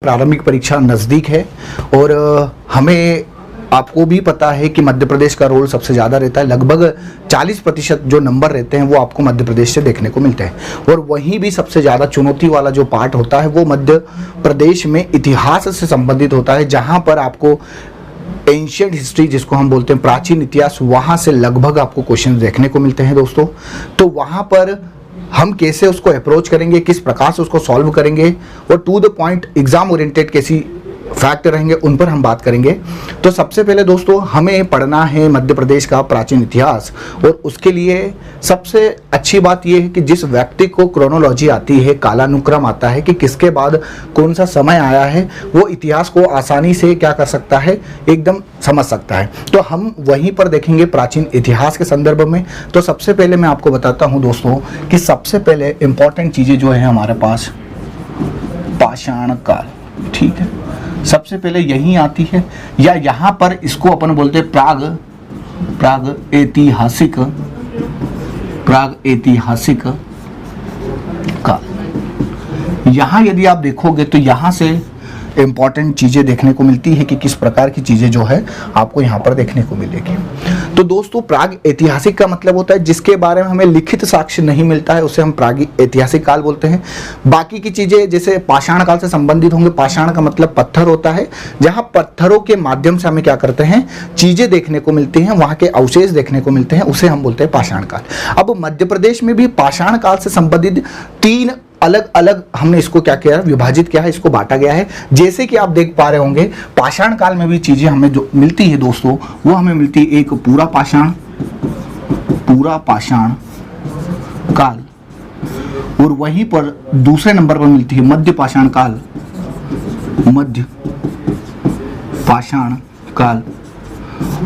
प्रारंभिक परीक्षा नज़दीक है और हमें आपको भी पता है कि मध्य प्रदेश का रोल सबसे ज़्यादा रहता है। लगभग 40% जो नंबर रहते हैं वो आपको मध्य प्रदेश से देखने को मिलते हैं और वहीं भी सबसे ज़्यादा चुनौती वाला जो पार्ट होता है वो मध्य प्रदेश में इतिहास से संबंधित होता है, जहाँ पर आपको एंशियंट हिस्ट्री जिसको हम बोलते हैं प्राचीन इतिहास, वहाँ से लगभग आपको क्वेश्चन देखने को मिलते हैं दोस्तों। तो वहाँ पर हम कैसे उसको अप्रोच करेंगे, किस प्रकार से उसको सॉल्व करेंगे और to the point exam oriented कैसी फैक्टर रहेंगे उन पर हम बात करेंगे। तो सबसे पहले दोस्तों हमें पढ़ना है मध्य प्रदेश का प्राचीन इतिहास और उसके लिए सबसे अच्छी बात यह है कि जिस व्यक्ति को क्रोनोलॉजी आती है, कालानुक्रम आता है कि किसके बाद कौन सा समय आया है, वो इतिहास को आसानी से क्या कर सकता है, एकदम समझ सकता है। तो हम वहीं पर देखेंगे प्राचीन इतिहास के संदर्भ में। तो सबसे पहले मैं आपको बताता हूँ दोस्तों कि सबसे पहले इंपॉर्टेंट चीज़ें जो है हमारे पास पाषाण काल, ठीक है, सबसे पहले यही आती है, या यहाँ पर इसको अपन बोलते हैं प्राग ऐतिहासिक काल। यहाँ यदि आप देखोगे तो यहाँ से इंपॉर्टेंट चीज़ें देखने को मिलती है कि किस प्रकार की चीज़ें जो है आपको यहाँ पर देखने को मिलेगी। तो दोस्तों प्राग ऐतिहासिक का मतलब होता है जिसके बारे में हमें लिखित साक्ष्य नहीं मिलता है, उसे हम प्राग ऐतिहासिक काल बोलते हैं। बाकी की चीज़ें जैसे पाषाण काल से संबंधित होंगे, पाषाण का मतलब पत्थर होता है, जहाँ पत्थरों के माध्यम से हमें क्या करते हैं, चीज़ें देखने को मिलती हैं, वहाँ के अवशेष देखने को मिलते हैं, उसे हम बोलते हैं पाषाण काल। अब मध्य प्रदेश में भी पाषाण काल से संबंधित 3 अलग अलग हमने इसको क्या किया, विभाजित किया है, इसको बांटा गया है। जैसे कि आप देख पा रहे होंगे पाषाण काल में भी चीजें हमें जो मिलती है दोस्तों, वो हमें मिलती है एक पूरा पाषाण काल, और वहीं पर दूसरे नंबर पर मिलती है मध्य पाषाण काल,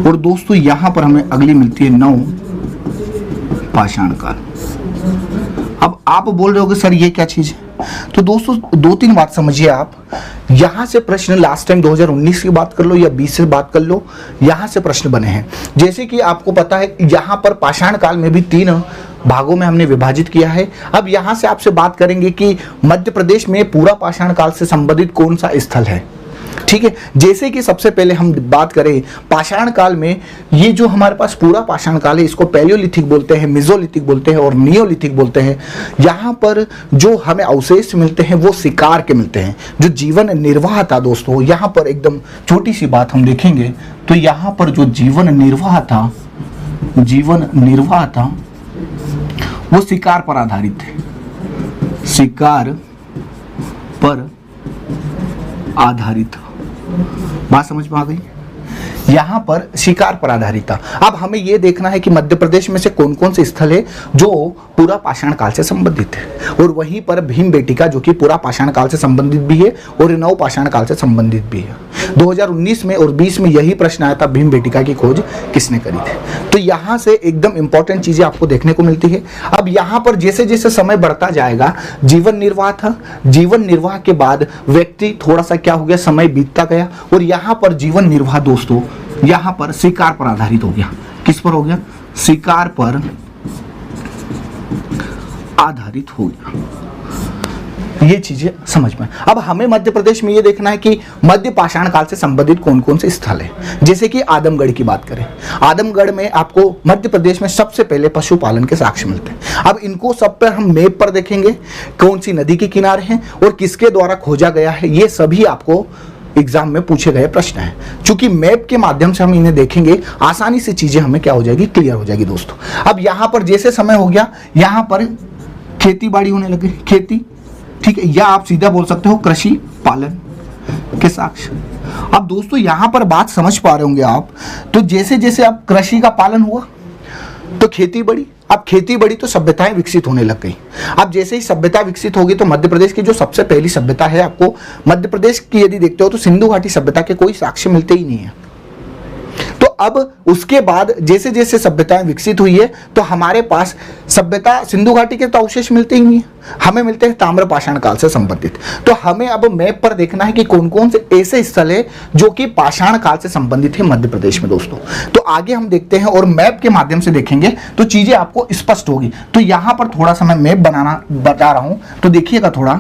और दोस्तों यहां पर हमें अगली मिलती है नव पाषाण काल। अब आप बोल रहे होगे सर ये क्या चीज है, तो दोस्तों 2-3 बात समझिए आप। यहां से प्रश्न लास्ट टाइम 2019 की बात कर लो या 20 से बात कर लो, यहां से प्रश्न बने हैं। जैसे कि आपको पता है यहां पर पाषाण काल में भी 3 भागों में हमने विभाजित किया है। अब यहां से आपसे बात करेंगे कि मध्य प्रदेश में पूरा पाषाण काल से संबंधित कौन सा स्थल है, ठीक है। जैसे कि सबसे पहले हम बात करें पाषाण काल में, ये जो हमारे पास पूरा पाषाण काल है इसको पैलियोलिथिक बोलते हैं, मेसोलिथिक बोलते हैं और नियोलिथिक बोलते हैं। यहाँ पर जो हमें अवशेष मिलते हैं वो शिकार के मिलते हैं, जो जीवन निर्वाह था दोस्तों। यहाँ पर एकदम छोटी सी बात हम देखेंगे तो यहाँ पर जो जीवन निर्वाह था वो शिकार पर आधारित थे, शिकार पर आधारित। बात समझ में आ गई, यहां पर शिकार पर आधारित था। अब हमें यह देखना है कि मध्य प्रदेश में से कौन कौन से स्थल है जो पूरा पाषाण काल से संबंधित है, और वहीं पर भीमबेटका जो कि पूरा पाषाण काल से संबंधित भी है और नव पाषाण काल से संबंधित भी है। 2019 में और 20 में यही प्रश्न आया था, भीमबेटका की खोज किसने करी थी। तो यहां से एकदम इंपॉर्टेंट चीजें आपको देखने को मिलती है। अब यहां पर जैसे जैसे समय बढ़ता जाएगा, जीवन निर्वाह था, जीवन निर्वाह के बाद व्यक्ति थोड़ा सा क्या हो गया, समय बीतता गया और यहां पर जीवन निर्वाह दोस्तों यहां पर शिकार पर आधारित हो गया। किस पर हो गया, शिकार पर आधारित हो गया। ये चीजें समझ में। अब हमें मध्य प्रदेश में ये देखना है कि मध्य पाषाण काल से संबंधित कौन कौन से स्थल है। जैसे कि आदमगढ़ की बात करें, आदमगढ़ में आपको मध्य प्रदेश में सबसे पहले पशुपालन के साक्ष्य मिलते हैं। अब इनको सब पर हम मैप पर देखेंगे, कौन सी नदी के किनारे हैं और किसके द्वारा खोजा गया है, ये सभी आपको एग्जाम में पूछे गए प्रश्न है। चूंकि मैप के माध्यम से हम इन्हें देखेंगे, आसानी से चीजें हमें क्या हो जाएगी, क्लियर हो जाएगी दोस्तों। अब यहां पर जैसे समय हो गया, यहां पर खेती बाड़ी होने लगे, खेती, ठीक है, या आप सीधा बोल सकते हो कृषि पालन के साक्ष्य। अब दोस्तों यहां पर बात समझ पा रहे होंगे आप, तो जैसे जैसे अब कृषि का पालन हुआ तो खेती बढ़ी। अब खेती बढ़ी तो सभ्यताएं विकसित होने लग गई। अब जैसे ही सभ्यता विकसित होगी तो मध्य प्रदेश की जो सबसे पहली सभ्यता है, आपको मध्य प्रदेश की यदि देखते हो तो सिंधु घाटी सभ्यता के कोई साक्ष्य मिलते ही नहीं है। तो अब उसके बाद जैसे जैसे सभ्यताएं विकसित हुई है तो हमारे पास सभ्यता सिंधु घाटी के तो अवशेष मिलते ही नहीं है, हमें मिलते हैं ताम्र पाषाण काल से संबंधित। तो हमें अब मैप पर देखना है कि कौन कौन से ऐसे स्थल है जो कि पाषाण काल से संबंधित है मध्य प्रदेश में दोस्तों। तो आगे हम देखते हैं और मैप के माध्यम से देखेंगे तो चीजें आपको स्पष्ट होगी। तो यहां पर थोड़ा सा मैं मैप बता रहा हूं, तो देखिएगा थोड़ा।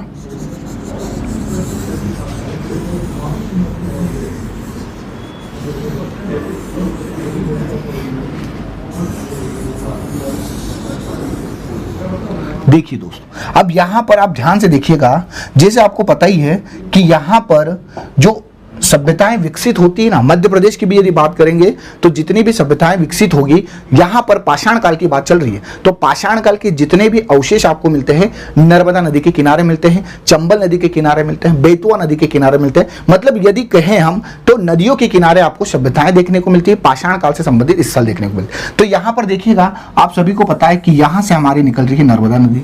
देखिए दोस्तों, अब यहां पर आप ध्यान से देखिएगा, जैसे आपको पता ही है कि यहां पर जो सभ्यताएं विकसित होती है ना, मध्य प्रदेश की भी यदि बात करेंगे तो जितनी भी सभ्यताएं विकसित होगी, यहां पर पाषाण काल की बात चल रही है, तो पाषाण काल के जितने भी अवशेष आपको मिलते हैं, नर्मदा नदी के किनारे मिलते हैं, चंबल नदी के किनारे मिलते हैं, बेतवा नदी के किनारे मिलते हैं। मतलब यदि कहें हम तो नदियों के किनारे आपको सभ्यताएं देखने को मिलती है, पाषाण काल से संबंधित स्थल देखने को मिलते हैं। तो यहां पर देखिएगा, आप सभी को पता है कि यहां से हमारी निकल रही है नर्मदा नदी,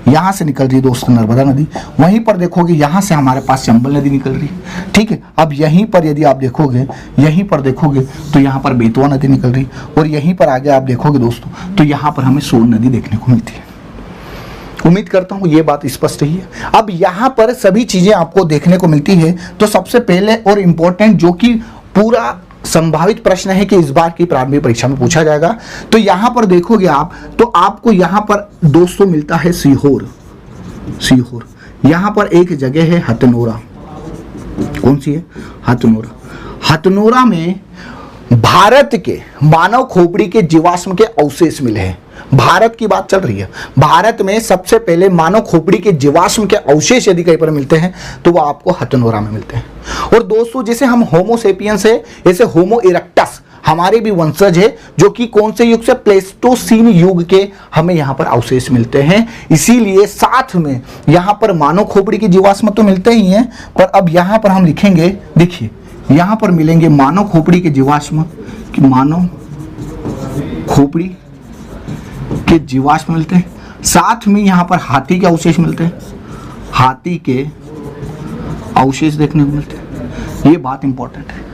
यहां से निकल रही है दोस्तों नर्मदा नदी, वहीं पर देखोगे यहां से हमारे पास चंबल नदी निकल रही है, ठीक है। अब यहीं पर यदि आप देखोगे, यहीं पर देखोगे तो यहां पर बेतवा नदी निकल रही है, और यहीं पर आगे आप देखोगे दोस्तों तो यहां पर हमें सोन नदी देखने को मिलती है। उम्मीद करता हूं ये बात स्पष्ट ही है। अब यहां पर सभी चीजें आपको देखने को मिलती है, तो सबसे पहले और इंपॉर्टेंट जो कि पूरा संभावित प्रश्न है कि इस बार की प्रारंभिक परीक्षा में पूछा जाएगा, तो यहां पर देखोगे आप तो आपको यहां पर दोस्तों मिलता है सीहोर। सीहोर, यहां पर एक जगह है हथनोरा। कौन सी है? हथनोरा। हथनोरा में भारत के मानव खोपड़ी के जीवाश्म के अवशेष मिले हैं। भारत की बात चल रही है, भारत में सबसे पहले मानव खोपड़ी के जीवाश्म के अवशेष यदि कहीं पर मिलते हैं तो वो आपको हथनोरा में मिलते हैं। और दोस्तों जैसे हम होमो सेपियंस है, ऐसे होमो इरेक्टस हमारे भी वंशज है, जो कि कौन से युग से? प्लेस्टोसीन युग के हमें यहां पर अवशेष मिलते हैं। इसीलिए साथ में यहां पर मानव खोपड़ी के जीवाश्म तो मिलते ही हैं, पर अब यहां पर हम लिखेंगे, देखिए यहां पर मिलेंगे मानव खोपड़ी के जीवाश्म, कि मानव खोपड़ी के जीवाश्म मिलते हैं, साथ में यहां पर हाथी के अवशेष मिलते हैं, हाथी के अवशेष देखने को मिलते हैं। ये बात इंपॉर्टेंट है।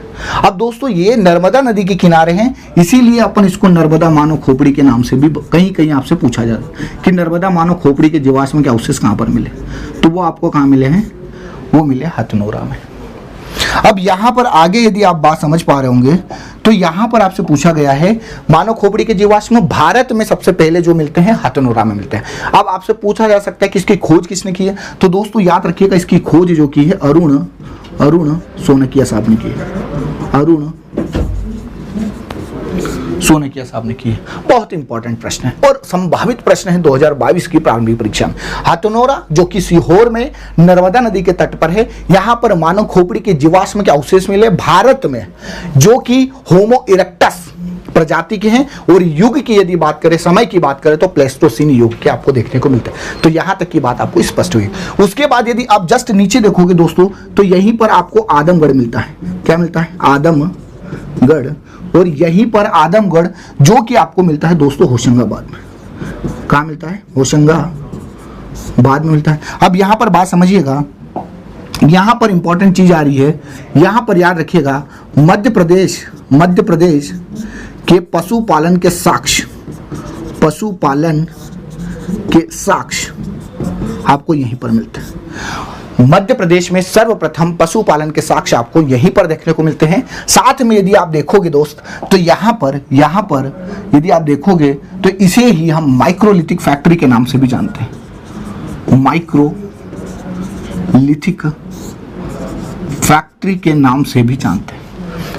अब दोस्तों ये नर्मदा नदी के किनारे हैं, इसीलिए अपन इसको नर्मदा मानव खोपड़ी के नाम से भी कहीं कहीं आपसे पूछा जाता है कि नर्मदा मानव खोपड़ी के जीवाश्म के अवशेष कहां पर मिले, तो वो आपको कहां मिले हैं? वो मिले हथनोरा में। अब यहां पर आगे यदि आप बात समझ पा रहे होंगे तो यहां पर आपसे पूछा गया है मानव खोपड़ी के जीवाश्म भारत में सबसे पहले जो मिलते हैं हथनोरा में मिलते हैं। अब आपसे पूछा जा सकता है कि इसकी खोज किसने की है, तो दोस्तों याद रखिएगा इसकी खोज जो की है अरुण सोनकिया साहब ने की है। अरुण सोनकिया साहब ने की है। बहुत इंपॉर्टेंट प्रश्न है और संभावित प्रश्न है 2022 की प्रारंभिक परीक्षा में। हथनोरा जो कि सीहोर में नर्मदा नदी के तट पर है, यहां पर मानव खोपड़ी के जीवाश्म के अवशेष मिले भारत में, जो कि होमो इरेक्टस प्रजाति के हैं, और युग की यदि बात करें, समय की बात करें तो प्लेस्टोसीन युग के आपको देखने को मिलता है। तो यहां तक की बात आपको स्पष्ट हुई। उसके बाद यदि आप जस्ट नीचे देखोगे दोस्तों तो यहीं पर आपको आदमगढ़ मिलता है। क्या मिलता है? आदमगढ़। और यहीं पर आदमगढ़ जो कि आपको मिलता है दोस्तों होशंगाबाद में। कहां मिलता है? होशंगाबाद में मिलता है। अब यहां पर बात समझिएगा, यहां पर इंपॉर्टेंट चीज आ रही है, यहां पर याद रखिएगा मध्य प्रदेश के पशुपालन के साक्ष्य आपको यहीं पर मिलते हैं। मध्य प्रदेश में सर्वप्रथम पशुपालन के साक्ष्य आपको यहीं पर देखने को मिलते हैं। साथ में यदि आप देखोगे दोस्त तो यहां पर यदि आप देखोगे तो इसे ही हम माइक्रोलिथिक फैक्ट्री के नाम से भी जानते हैं। माइक्रोलिथिक फैक्ट्री के नाम से भी जानते हैं।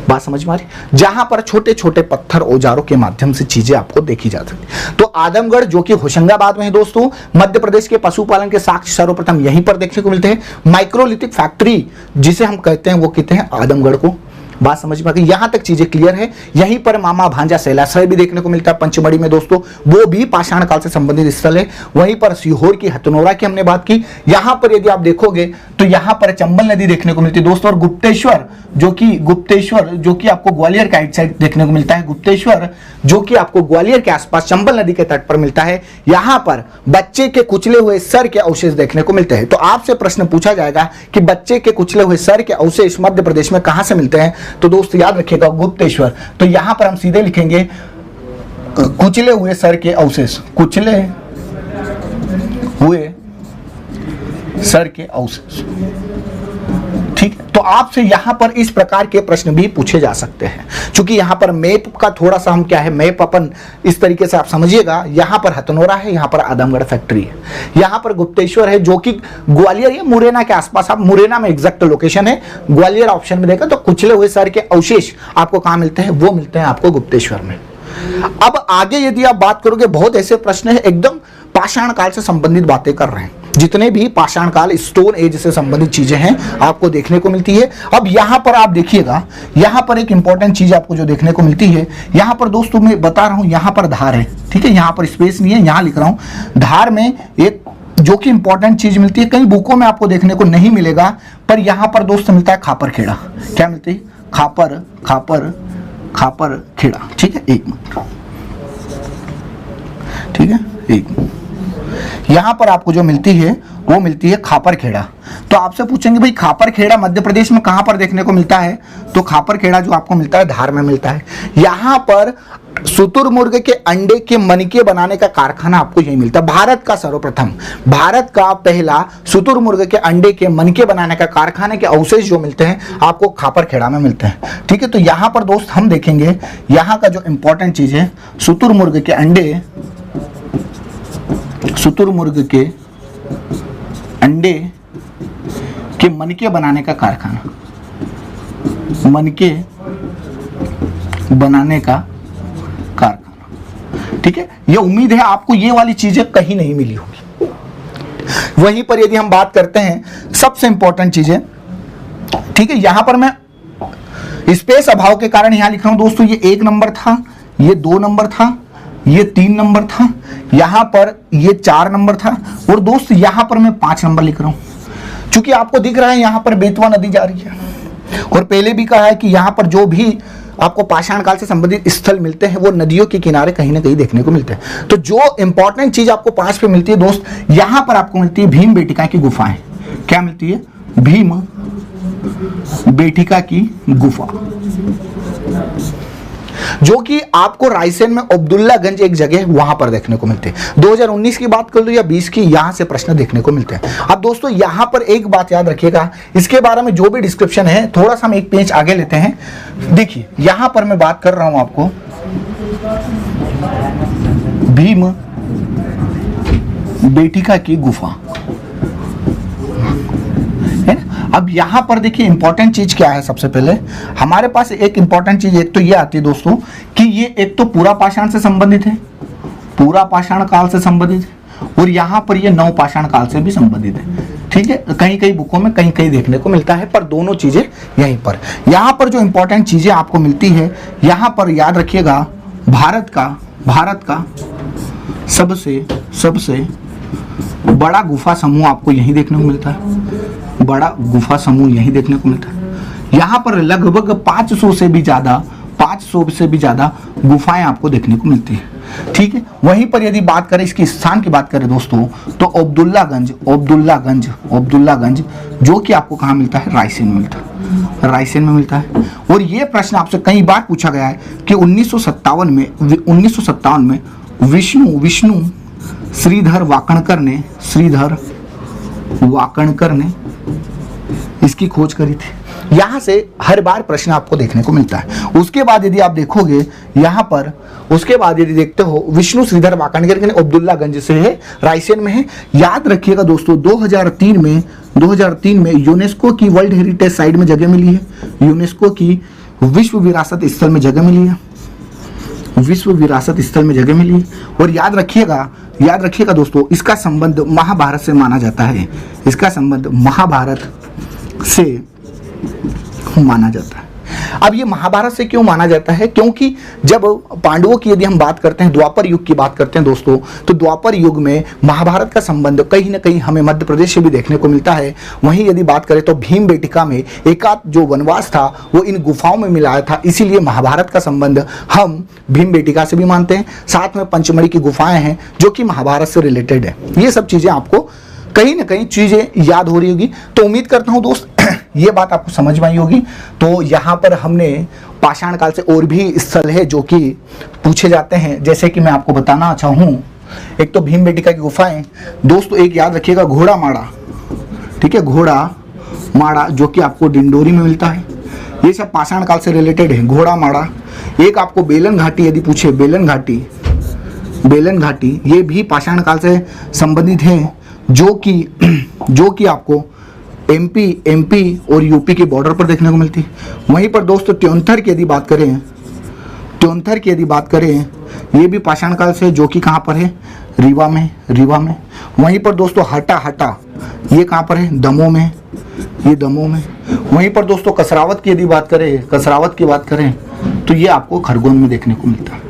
बात समझ में आ रही? जहां पर छोटे छोटे पत्थर औजारों के माध्यम से चीजें आपको देखी जा सकती। तो आदमगढ़ जो कि होशंगाबाद में है दोस्तों, मध्य प्रदेश के पशुपालन के साक्ष्य सर्वप्रथम यहीं पर देखने को मिलते हैं। माइक्रोलिथिक फैक्ट्री जिसे हम कहते हैं वो कहते हैं आदमगढ़ को। बात समझ में आ गई? यहां तक चीजें क्लियर है। यहीं पर मामा भांजा शैलाश्रय भी देखने को मिलता है पंचमढ़ी में दोस्तों, वो भी पाषाण काल से संबंधित स्थल है। वहीं पर सीहोर की हथनोरा की हमने बात की। यहां पर यदि आप देखोगे तो यहां पर चंबल नदी देखने को मिलती है दोस्तों, और गुप्तेश्वर जो कि आपको ग्वालियर के साइड देखने को मिलता है। गुप्तेश्वर जो कि आपको ग्वालियर के आसपास चंबल नदी के तट पर मिलता है। यहां पर बच्चे के कुचले हुए सर के अवशेष देखने को मिलते हैं। तो आपसे प्रश्न पूछा जाएगा कि बच्चे के कुचले हुए सर के अवशेष मध्य प्रदेश में कहां से मिलते हैं, तो दोस्तों याद रखिएगा गुप्तेश्वर। तो यहां पर हम सीधे लिखेंगे कुचले हुए सर के अवशेष, कुचले हुए सर के अवशेष। ठीक है, तो आपसे यहां पर इस प्रकार के प्रश्न भी पूछे जा सकते हैं। क्योंकि यहां पर मैप का थोड़ा सा हम क्या है, मैप अपन इस तरीके से आप समझिएगा, यहां पर हथनोरा है, यहां पर आदमगढ़ फैक्ट्री है, यहां पर गुप्तेश्वर है जो कि ग्वालियर या मुरैना के आसपास, आप मुरैना में एग्जैक्ट लोकेशन है, ग्वालियर ऑप्शन में देखा तो कुचले हुए शहर के अवशेष आपको कहां मिलते हैं, वो मिलते हैं आपको गुप्तेश्वर में। अब आगे यदि आप बात करोगे, बहुत ऐसे प्रश्न है एकदम पाषाण काल से संबंधित बातें कर रहे हैं, जितने भी पाषाण काल स्टोन एज से संबंधित चीजें हैं आपको देखने को मिलती है। अब यहां पर आप देखिएगा, यहां पर एक इंपॉर्टेंट चीज आपको जो देखने को मिलती है, यहां पर दोस्तों मैं बता रहा हूं, यहां पर धार है, ठीक है, यहां पर स्पेस नहीं है, यहां लिख रहा हूं धार में एक जो कि इंपॉर्टेंट चीज मिलती है, कई बुकों में आपको देखने को नहीं मिलेगा, पर यहां पर दोस्तों मिलता है खापर खेड़ा। क्या मिलती है? खापर खापर खापर खेड़ा। ठीक है, एक मिनट, ठीक है, एक मिनट, यहां पर आपको जो मिलती है वो मिलती है खापर खेड़ा। तो आपसे पूछेंगे भाई खापर खेड़ा मध्य प्रदेश में कहां पर देखने को मिलता है, तो खापर खेड़ा जो आपको मिलता है धार में मिलता है। यहां पर शुतुरमुर्ग के अंडे के मनके बनाने का कारखाना आपको यही मिलता है। भारत का सर्वप्रथम, भारत का पहला शुतुरमुर्ग के अंडे के मनके बनाने का कारखाने के अवशेष जो मिलते हैं आपको खापर खेड़ा में मिलते हैं। ठीक है, तो यहां पर दोस्त हम देखेंगे, यहां का जो इंपॉर्टेंट चीज है, शुतुरमुर्ग के अंडे, शुतुरमुर्ग के अंडे के मनके बनाने का कारखाना, मनके बनाने का कारखाना। ठीक है, ये उम्मीद है आपको ये वाली चीजें कहीं नहीं मिली होगी। वहीं पर यदि हम बात करते हैं सबसे इंपॉर्टेंट चीजें, ठीक है, यहां पर मैं स्पेस अभाव के कारण यहां लिख रहा हूं दोस्तों, ये 1 नंबर था, ये 2 नंबर था, ये 3 नंबर था, यहां पर ये 4 नंबर था, और दोस्त यहां पर मैं 5 नंबर लिख रहा हूं। चूंकि आपको दिख रहा है यहां पर बेतवा नदी जा रही है, और पहले भी कहा है कि यहां पर जो भी आपको पाषाण काल से संबंधित स्थल मिलते हैं वो नदियों के किनारे कहीं ना कहीं देखने को मिलते हैं। तो जो इंपॉर्टेंट चीज आपको 5 पे मिलती है दोस्त, यहां पर आपको मिलती है भीम बेटिका की गुफाएं। क्या मिलती है? भीम बेटिका की गुफा, जो कि आपको रायसेन में अब्दुल्लागंज एक जगह वहां पर देखने को मिलते हैं। 2019 की बात कर लो या 20 की, यहां से प्रश्न देखने को मिलते हैं। अब दोस्तों यहां पर एक बात याद रखिएगा, इसके बारे में जो भी डिस्क्रिप्शन है थोड़ा सा हम एक पेज आगे लेते हैं। देखिए यहां पर मैं बात कर रहा हूं आपको भीम बेटिका की गुफा, है ना। अब यहां पर देखिए इंपॉर्टेंट चीज क्या है, सबसे पहले हमारे पास एक इंपॉर्टेंट चीज एक तो ये आती है दोस्तों कि ये एक तो पूरा पाषाण से संबंधित है, पूरा पाषाण काल से संबंधित है, और यहां पर ये नव पाषाण काल से भी संबंधित है। ठीक है, कहीं कहीं बुकों में कहीं कहीं देखने को मिलता है, पर दोनों चीजें यहीं पर। यहां पर जो इंपॉर्टेंट चीजें आपको मिलती है, यहां पर याद रखिएगा भारत का सबसे बड़ा गुफा समूह आपको यहीं देखने को मिलता है, बड़ा गुफा समूह यहीं देखने को मिलता है। यहाँ पर लगभग 500 से भी ज्यादा गुफाएं आपको देखने को मिलती है। ठीक है, वहीं पर यदि बात करें इसके स्थान की बात करें दोस्तों, तो अब्दुल्लागंज जो कि आपको कहाँ मिलता है? रायसेन में मिलता है, रायसेन में मिलता है। और ये प्रश्न आपसे कई बार पूछा गया है कि 1957 में विष्णु श्रीधर वाकणकर ने इसकी खोज करी थी। यहां से हर बार प्रश्न आपको देखने को मिलता है। उसके बाद यदि आप देखोगे यहां पर, उसके बाद यदि देखते हो विष्णु श्रीधर वाकणकर के अब्दुल्लागंज से है, रायसेन में है। याद रखिएगा दोस्तों 2003 में यूनेस्को की वर्ल्ड हेरिटेज साइट में जगह मिली है, यूनेस्को की विश्व विरासत स्थल में जगह मिली है, विश्व विरासत स्थल में जगह मिली। और याद रखिएगा दोस्तों इसका संबंध महाभारत से माना जाता है, इसका संबंध महाभारत से माना जाता है। अब ये महाभारत से क्यों माना जाता है? क्योंकि जब पांडवों की यदि हम बात करते हैं, द्वापर युग की बात करते हैं दोस्तों, तो द्वापर युग में महाभारत का संबंध कहीं ना कहीं हमें मध्य प्रदेश से भी देखने को मिलता है। वहीं यदि बात करें तो भीम बेटिका में एकाध जो वनवास था वो इन गुफाओं में मिलाया था, इसीलिए महाभारत का संबंध हम भीम बेटिका से भी मानते हैं। साथ में पंचमढ़ी की गुफाएं हैं जो कि महाभारत से रिलेटेड है। ये सब चीजें आपको कहीं ना कहीं चीजें याद हो रही होगी, तो उम्मीद करता हूं दोस्त ये बात आपको समझ में आई होगी। तो यहाँ पर हमने पाषाण काल से और भी स्थल है जो कि पूछे जाते हैं, जैसे कि मैं आपको बताना चाहूँ, एक तो भीम बेटिका की गुफाएं दोस्तों, एक याद रखिएगा घोड़ा माड़ा, ठीक है, घोड़ा माड़ा जो कि आपको डिंडोरी में मिलता है, ये सब पाषाण काल से रिलेटेड है। घोड़ा माड़ा, एक आपको बेलन घाटी यदि पूछे, बेलन घाटी ये भी पाषाण काल से संबंधित है, जो कि आपको एमपी और यूपी के बॉर्डर पर देखने को मिलती है। वहीं पर दोस्तों त्योंथर की यदि बात करें, ये भी पाषाण काल से, जो कि कहाँ पर है, रीवा में। वहीं पर दोस्तों हटा ये कहाँ पर है, दमोह में। वहीं पर दोस्तों कसरावत की बात करें तो ये आपको खरगोन में देखने को मिलता है।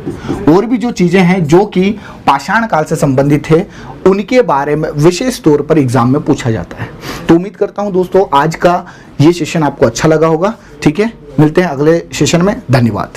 और भी जो चीजें हैं जो कि पाषाण काल से संबंधित है, उनके बारे में विशेष तौर पर एग्जाम में पूछा जाता है। तो उम्मीद करता हूं दोस्तों आज का ये सेशन आपको अच्छा लगा होगा। ठीक है, मिलते हैं अगले सेशन में। धन्यवाद।